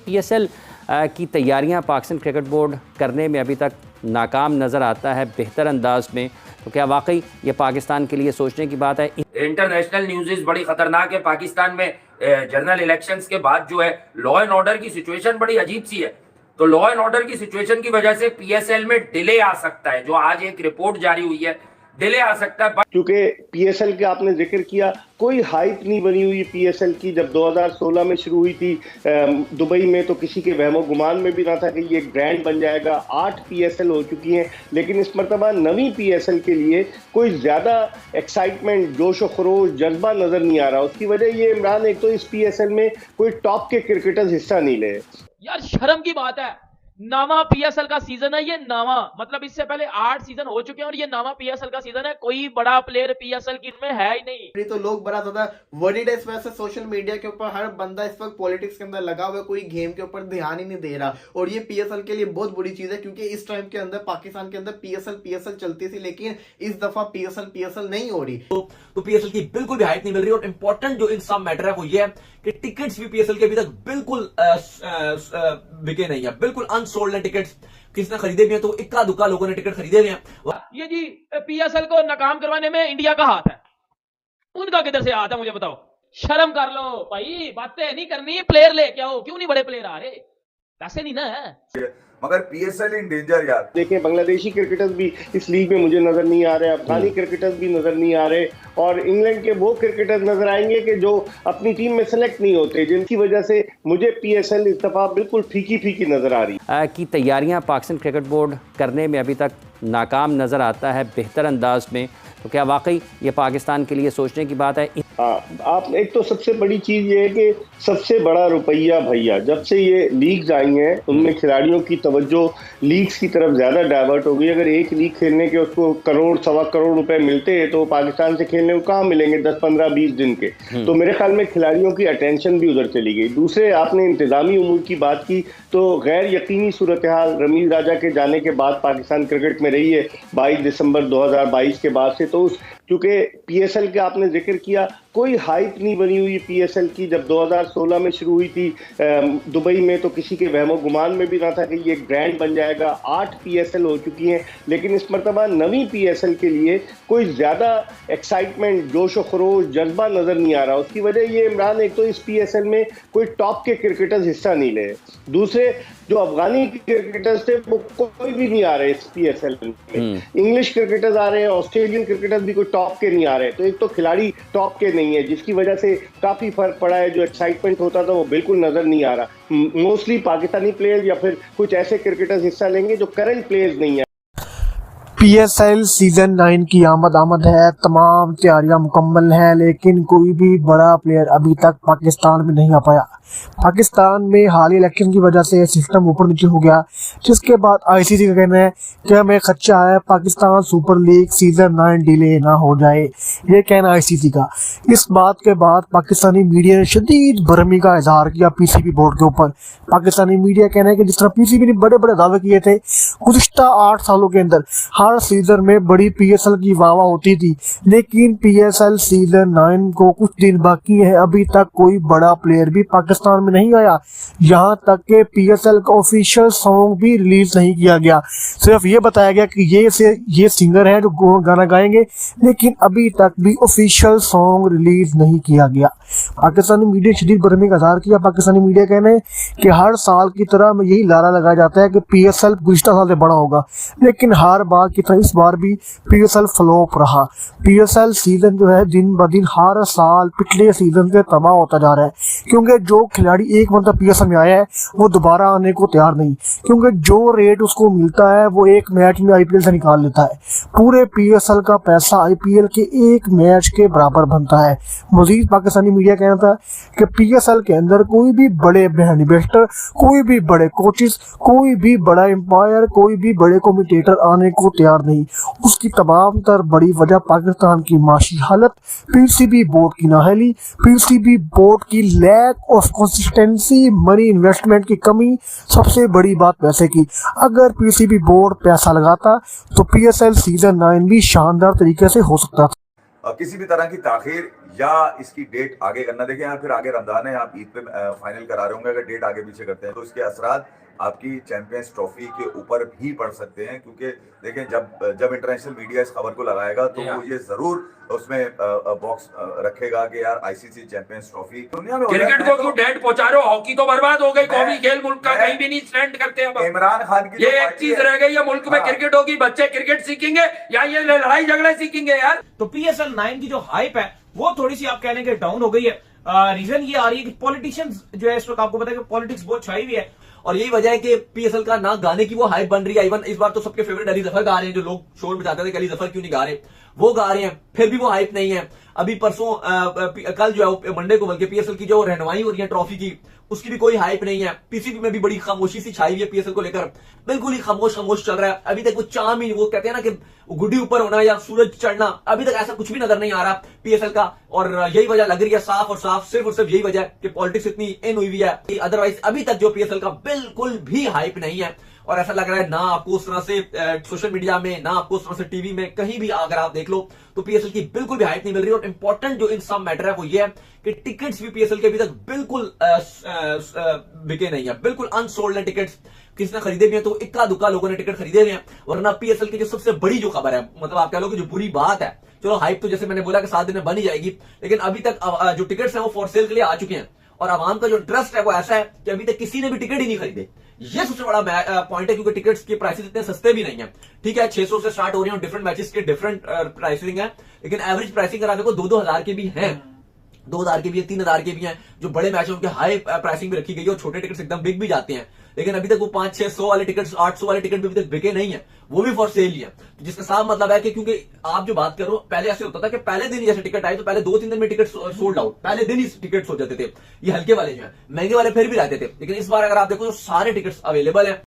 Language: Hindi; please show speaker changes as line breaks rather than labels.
पीएसएल की तैयारियां पाकिस्तान क्रिकेट बोर्ड करने में अभी तक नाकाम नज़र आता है बेहतर अंदाज में, तो क्या वाकई ये पाकिस्तान के लिए सोचने की बात है?
इंटरनेशनल न्यूज़ बड़ी खतरनाक है। पाकिस्तान में जनरल इलेक्शंस के बाद जो है लॉ एंड ऑर्डर की सिचुएशन बड़ी अजीब सी है। तो लॉ एंड ऑर्डर की सिचुएशन की वजह से पीएसएल में डिले आ सकता है। जो आज एक रिपोर्ट जारी हुई है, डिले आ सकता है।
क्योंकि पीएसएल का आपने जिक्र किया, कोई हाइप नहीं बनी हुई पीएसएल की। जब 2016 में शुरू हुई थी दुबई में, तो किसी के वहमो गुमान में भी ना था कि ये ब्रांड बन जाएगा। 8 पीएसएल हो चुकी हैं, लेकिन इस मरतबा नवी पीएसएल के लिए कोई ज़्यादा एक्साइटमेंट, जोश व खरोश, जज्बा नज़र नहीं आ रहा। उसकी वजह ये इमरान, एक तो इस पीएसएल में कोई टॉप के क्रिकेटर्स हिस्सा नहीं ले।
यार शर्म की बात है, नावा पीएसएल का सीजन है ये। नावा मतलब इससे पहले 8 सीजन हो चुके हैं और ये नावा पीएसएल का सीजन है। कोई बड़ा प्लेयर पीएसएल की में है ही नहीं।
तो लोग बड़ा ज्यादा वरीड है इस वजह से। सोशल मीडिया के ऊपर हर बंदा इस वक्त पॉलिटिक्स के अंदर लगा हुआ है, कोई गेम के ऊपर ध्यान ही नहीं दे रहा। और ये पीएसएल के लिए बहुत बुरी चीज है, क्योंकि इस टाइम के अंदर पाकिस्तान के अंदर पीएसएल चलती थी, लेकिन इस दफा पीएसएल नहीं हो रही।
तो पीएसएल की बिल्कुल भी हाइट नहीं मिल रही। और इंपॉर्टेंट जो इन सब मैटर है वो ये है कि टिकट्स भी पीएसएल के अभी तक बिल्कुल बिके नहीं है, बिल्कुल अनसोल्ड है टिकट्स। किसी ने खरीदे भी हैं तो इक्का दुक्का लोगों ने टिकट खरीदे भी हैं।
ये जी पीएसएल को नाकाम करवाने में इंडिया का हाथ है, उनका किधर से हाथ है मुझे बताओ। शर्म कर लो भाई, बातें नहीं करनी, प्लेयर लेके आओ। क्यों नहीं बड़े प्लेयर आ रहे? पैसे नहीं ना है।
मगर पीएसएल इन डेंजर यार।
देखें, बांग्लादेशी क्रिकेटर्स भी इस लीग में मुझे नजर नहीं आ रहे, अफगानी क्रिकेटर्स भी नजर नहीं आ रहे, और इंग्लैंड के वो क्रिकेटर्स नजर आएंगे कि जो अपनी टीम में सेलेक्ट नहीं होते, जिनकी वजह से मुझे पीएसएल इस दफा बिल्कुल फीकी नजर आ रही
की तैयारियां पाकिस्तान क्रिकेट बोर्ड करने में अभी तक नाकाम नज़र आता है बेहतर अंदाज में, तो क्या वाकई ये पाकिस्तान के लिए सोचने की बात है?
आप एक तो सबसे बड़ी चीज ये है कि सबसे बड़ा रुपया भैया, जब से ये लीग्स आई हैं उनमें खिलाड़ियों की तवज्जो लीग्स की तरफ ज्यादा डाइवर्ट हो गई। अगर एक लीग खेलने के उसको करोड़ सवा करोड़ रुपए मिलते हैं, तो पाकिस्तान से खेलने को कहाँ मिलेंगे 10 15 20 दिन के। तो मेरे ख्याल में खिलाड़ियों की अटेंशन भी उधर चली गई। दूसरे, आपने इंतजामी उमूर की बात की, तो गैर यकीनी सूरत हाल रमीज राजा के जाने के बाद पाकिस्तान क्रिकेट में रही है 22 दिसंबर 2022 के बाद से। तो क्योंकि पीएसएल का आपने जिक्र किया, कोई हाइप नहीं बनी हुई पीएसएल की। जब 2016 में शुरू हुई थी दुबई में, तो किसी के वहमो गुमान में भी ना था कि ये ब्रांड बन जाएगा। 8 पीएसएल हो चुकी हैं, लेकिन इस मरतबा नवी पीएसएल के लिए कोई ज़्यादा एक्साइटमेंट, जोश व खरोश, जज्बा नज़र नहीं आ रहा। उसकी वजह ये इमरान, एक तो इस पीएसएल में कोई टॉप के क्रिकेटर्स हिस्सा नहीं ले। दूसरे, जो अफगानी क्रिकेटर्स थे वो कोई भी नहीं आ रहे इस पीएसएल में। इंग्लिश क्रिकेटर्स आ रहे हैं, ऑस्ट्रेलियन क्रिकेटर्स भी कोई टॉप के नहीं आ रहे। तो एक तो खिलाड़ी टॉप के नहीं है, जिसकी वजह से काफी फर्क पड़ा है। जो एक्साइटमेंट होता था वो बिल्कुल नजर नहीं आ रहा। मोस्टली पाकिस्तानी प्लेयर्स या फिर कुछ ऐसे क्रिकेटर्स हिस्सा लेंगे जो करंट प्लेयर्स नहीं है।
पीएसएल सीजन 9 की आमद है, तमाम तैयारियां मुकम्मल हैं, लेकिन कोई भी बड़ा प्लेयर अभी तक पाकिस्तान में नहीं आ पाया। पाकिस्तान में हाल इलेक्शन की वजह से सिस्टम ऊपर नीचे हो गया, जिसके बाद आईसीसी का कहना है कि हमें खदशा है Pakistan super league season 9 delay ना हो जाए। ये कहना आईसीसी का। इस बात के बाद पाकिस्तानी मीडिया ने शदीद बरहमी का इजहार किया पीसीबी बोर्ड के ऊपर। पाकिस्तानी मीडिया कहना है कि जिस तरह पीसीबी ने बड़े बड़े दावे किए थे गुज़िश्ता 8 सालों के अंदर, हर सीजन में बड़ी पीएसएल की वाह होती थी, लेकिन पीएसएल सीजन 9 को कुछ दिन बाकी है, अभी तक कोई बड़ा प्लेयर भी पाकिस्तान में नहीं आया। यहाँ तक के पीएसएल का ऑफिशियल सॉन्ग भी रिलीज नहीं किया गया। सिर्फ ये बताया गया कि ये सिंगर है जो गाना गाएंगे, लेकिन अभी तक भी ऑफिशियल सॉन्ग रिलीज नहीं किया गया। पाकिस्तानी मीडिया शदीद बरहमी का इज़हार किया। पाकिस्तानी मीडिया कहना है कि हर साल की तरह में यही लारा लगाया जाता है कि पीएसएल गुज़िश्ता साल से बड़ा होगा, लेकिन हर बार की तरह इस बार भी पीएसएल फ्लॉप रहा। पीएसएल सीजन जो है दिन ब दिन हर साल पिछले सीजन से तबाह होता जा रहा है, क्योंकि जो खिलाड़ी एक मतलब पीएसएल में आया है वो दोबारा आने को तैयार नहीं, क्योंकि जो रेट उसको मिलता है वो एक मैच में आईपीएल से निकाल लेता है। पूरे पीएसएल का पैसा आईपीएल के एक मैच के बराबर बनता है। मजीद पाकिस्तानी मीडिया कहना था कि पीएसएल के अंदर कोई भी बड़े ब्रांड इन्वेस्टर, कोई भी बड़े कोचेस, कोई भी बड़ा एम्पायर, कोई भी बड़े कमेंटेटर आने को तैयार नहीं। उसकी तमाम तर बड़ी वजह पाकिस्तान की माशी हालत, पीसीबी बोर्ड की नाअहली, पीसीबी बोर्ड की lack of consistency, money investment की कमी, सबसे बड़ी बात पैसे की। अगर पीसीबी बोर्ड पैसा लगाता तो पीएसएल सीजन 9 भी शानदार तरीके से हो सकता था।
किसी भी तरह की ताखीर या इसकी डेट आगे करना, देखें यार फिर आगे रमजान है, आप ईद पे फाइनल करा रहे होंगे, अगर डेट आगे पीछे करते हैं तो इसके असरात आपकी चैंपियंस ट्रॉफी के ऊपर भी पड़ सकते हैं, क्योंकि देखें जब इंटरनेशनल मीडिया इस खबर को लगाएगा तो वो ये जरूर उसमें बॉक्स रखेगा कि यार आईसीसी चैंपियंस ट्रॉफी दुनिया में
क्रिकेट को क्यों डेट पहुंचा रहे हो? हॉकी तो बर्बाद हो गई, कौमी खेल मुल्क का कहीं भी नहीं स्टैंड करते अब।
इमरान खान की
ये एक चीज रह गई है मुल्क में, क्रिकेट होगी, बच्चे क्रिकेट सीखेंगे या ये लड़ाई झगड़े सीखेंगे यार?
तो PSL 9 की जो हाइप है वो थोड़ी सी आप कह लेंगे डाउन हो गई है। रीजन ये आ रही है कि पॉलिटिशियंस जो है, इस वक्त आपको पता है कि पॉलिटिक्स बहुत छाई हुई है,
और यही वजह है कि पीएसएल का ना गाने की वो हाइप बन रही है। इवन इस बार तो सबके फेवरेट अली जफर गा रहे हैं, जो लोग शोर बजाते थे कि अली जफर क्यों नहीं गा रहे, वो गा रहे हैं, फिर भी वो हाइप नहीं है। अभी परसों कल जो है मंडे को बल्कि पीएसएल की जो रहनुमाई हो रही है ट्रॉफी की, उसकी भी कोई हाइप नहीं है। पीसीबी में भी बड़ी खामोशी सी छाई हुई है पीएसएल को लेकर, बिल्कुल ही खामोश चल रहा है। अभी तक वो चाम ही, वो कहते हैं ना कि गुड्डी ऊपर होना या सूरज चढ़ना, अभी तक ऐसा कुछ भी नजर नहीं आ रहा पीएसएल का। और यही वजह लग रही है साफ और साफ, सिर्फ और सिर्फ यही वजह है कि पॉलिटिक्स इतनी इन हुई है। अदरवाइज अभी तक जो पीएसएल का बिल्कुल भी हाइप नहीं है। और ऐसा लग रहा है ना आपको उस तरह से सोशल मीडिया में, ना आपको उस तरह से टीवी में, कहीं भी अगर आप देख लो तो पीएसएल की बिल्कुल भी हाइप नहीं मिल रही। और इंपॉर्टेंट जो इन सब मैटर है वो ये है कि टिकट्स भी पीएसएल के अभी तक बिल्कुल बिके नहीं है, बिल्कुल अनसोल्ड है टिकट्स। किसने खरीदे भी हैं तो इक्का दुक्का लोगों ने टिकट खरीदे हुए हैं। वरना पीएसएल की जो सबसे बड़ी जो खबर है, मतलब आप कह लो कि जो बुरी बात है, चलो हाइप तो जैसे मैंने बोला कि 7 दिन में बन ही जाएगी, लेकिन अभी तक जो टिकट्स हैं वो फॉर सेल के लिए आ चुके हैं। और आवाम का जो इंटरेस्ट है वो ऐसा है कि अभी तक किसी ने भी टिकट ही नहीं खरीदे। ये सबसे बड़ा पॉइंट है, क्योंकि टिकट्स के प्राइसेस इतने सस्ते भी नहीं है। ठीक है, 600 से स्टार्ट हो रही है, डिफरेंट मैचेस के डिफरेंट प्राइसिंग है, लेकिन एवरेज प्राइसिंग अगर देखो 2-2 हजार के भी हैं, 2000 के भी है, 3000 के भी हैं। जो बड़े मैच है उनके हाई प्राइसिंग भी रखी गई है, और छोटे टिकट्स एकदम बिक भी जाते हैं। लेकिन अभी तक वो 500-600 वाले टिकट्स, 800 वाले टिकट भी अभी तक बिके नहीं है, वो भी फॉर सेल ही है। तो जिसका साफ मतलब है कि क्योंकि आप जो बात करो, पहले ऐसे होता था कि पहले दिन ही जैसे टिकट आए तो पहले 2-3 दिन में टिकट सोल्ड आउट, पहले दिन ही टिकट हो जाते थे। ये हल्के वाले जो है, महंगे वाले फिर भी रहते थे। लेकिन इस बार अगर आप देखो तो सारे टिकट्स अवेलेबल है।